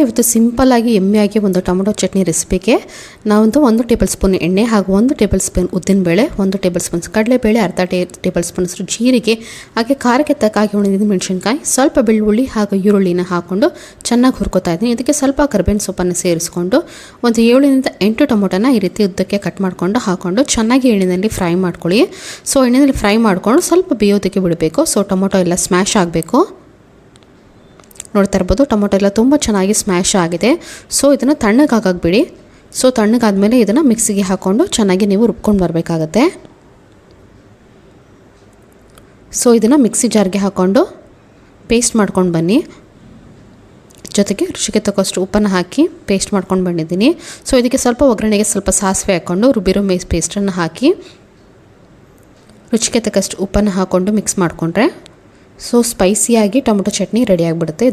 ಇವತ್ತು ಸಿಂಪಲ್ಲಾಗಿ ಎಮ್ಮೆಯಾಗಿ ಒಂದು ಟೊಮೊಟೊ ಚಟ್ನಿ ರೆಸಿಪಿಗೆ ನಾವಂತೂ 1 ಟೇಬಲ್ ಸ್ಪೂನ್ ಎಣ್ಣೆ ಹಾಗೂ 1 ಟೇಬಲ್ ಸ್ಪೂನ್ ಉದ್ದಿನಬೇಳೆ, 1 ಟೇಬಲ್ ಸ್ಪೂನ್ ಕಡಲೆಬೇಳೆ, ಅರ್ಧ ಟೇಬಲ್ ಸ್ಪೂನ್ ಜೀರಿಗೆ, ಹಾಗೆ ಖಾರಕ್ಕೆ ತಕ್ಕಾಗಿ ಹುರಿದ ಮೆಣಸಿನಕಾಯಿ, ಸ್ವಲ್ಪ ಬೆಳ್ಳುಳ್ಳಿ ಹಾಗೂ ಈರುಳ್ಳಿನ ಹಾಕ್ಕೊಂಡು ಚೆನ್ನಾಗಿ ಹುರ್ಕೋತಾ ಇದ್ದೀನಿ. ಇದಕ್ಕೆ ಸ್ವಲ್ಪ ಕರಿಬೇವಿನ ಸೊಪ್ಪನ್ನು ಸೇರಿಸ್ಕೊಂಡು ಒಂದು 7ರಿಂದ 8 ಟೊಮೊಟೊನ ಈ ರೀತಿ ಉದ್ದಕ್ಕೆ ಕಟ್ ಮಾಡಿಕೊಂಡು ಹಾಕ್ಕೊಂಡು ಚೆನ್ನಾಗಿ ಎಣ್ಣೆಯಲ್ಲಿ ಫ್ರೈ ಮಾಡ್ಕೊಳ್ಳಿ. ಸೊ ಎಣ್ಣೆಯಲ್ಲಿ ಫ್ರೈ ಮಾಡಿಕೊಂಡು ಸ್ವಲ್ಪ ಬೇಯೋದಕ್ಕೆ ಬಿಡಬೇಕು. ಸೊ ಟೊಮೊಟೊ ಎಲ್ಲ ಸ್ಮ್ಯಾಶ್ ಆಗಬೇಕು. ನೋಡ್ತಾ ಇರ್ಬೋದು, ಟೊಮೊಟೊ ಎಲ್ಲ ತುಂಬ ಚೆನ್ನಾಗಿ ಸ್ಮ್ಯಾಶ್ ಆಗಿದೆ. ಸೊ ಇದನ್ನು ತಣ್ಣಗಾಗಕ್ಕೆ ಬಿಡಿ. ಸೊ ತಣ್ಣಗಾದ್ಮೇಲೆ ಇದನ್ನು ಮಿಕ್ಸಿಗೆ ಹಾಕ್ಕೊಂಡು ಚೆನ್ನಾಗಿ ನೀವು ರುಬ್ಕೊಂಡು ಬರಬೇಕಾಗತ್ತೆ. ಸೊ ಇದನ್ನು ಮಿಕ್ಸಿ ಜಾರ್ಗೆ ಹಾಕ್ಕೊಂಡು ಪೇಸ್ಟ್ ಮಾಡ್ಕೊಂಡು ಬನ್ನಿ. ಜೊತೆಗೆ ರುಚಿಗೆ ತಕ್ಕಷ್ಟು ಉಪ್ಪನ್ನು ಹಾಕಿ ಪೇಸ್ಟ್ ಮಾಡ್ಕೊಂಡು ಬಂದಿದ್ದೀನಿ. ಸೊ ಇದಕ್ಕೆ ಸ್ವಲ್ಪ ಒಗ್ಗರಣೆಗೆ ಸ್ವಲ್ಪ ಸಾಸಿವೆ ಹಾಕ್ಕೊಂಡು ರುಬ್ಬಿರೋ ಪೇಸ್ಟನ್ನು ಹಾಕಿ ರುಚಿಗೆ ತಕ್ಕಷ್ಟು ಉಪ್ಪನ್ನು ಹಾಕ್ಕೊಂಡು ಮಿಕ್ಸ್ ಮಾಡಿಕೊಂಡ್ರೆ ಸೊ ಸ್ಪೈಸಿಯಾಗಿ ಟೊಮೊಟೊ ಚಟ್ನಿ ರೆಡಿ ಆಗಿಬಿಡುತ್ತೆ.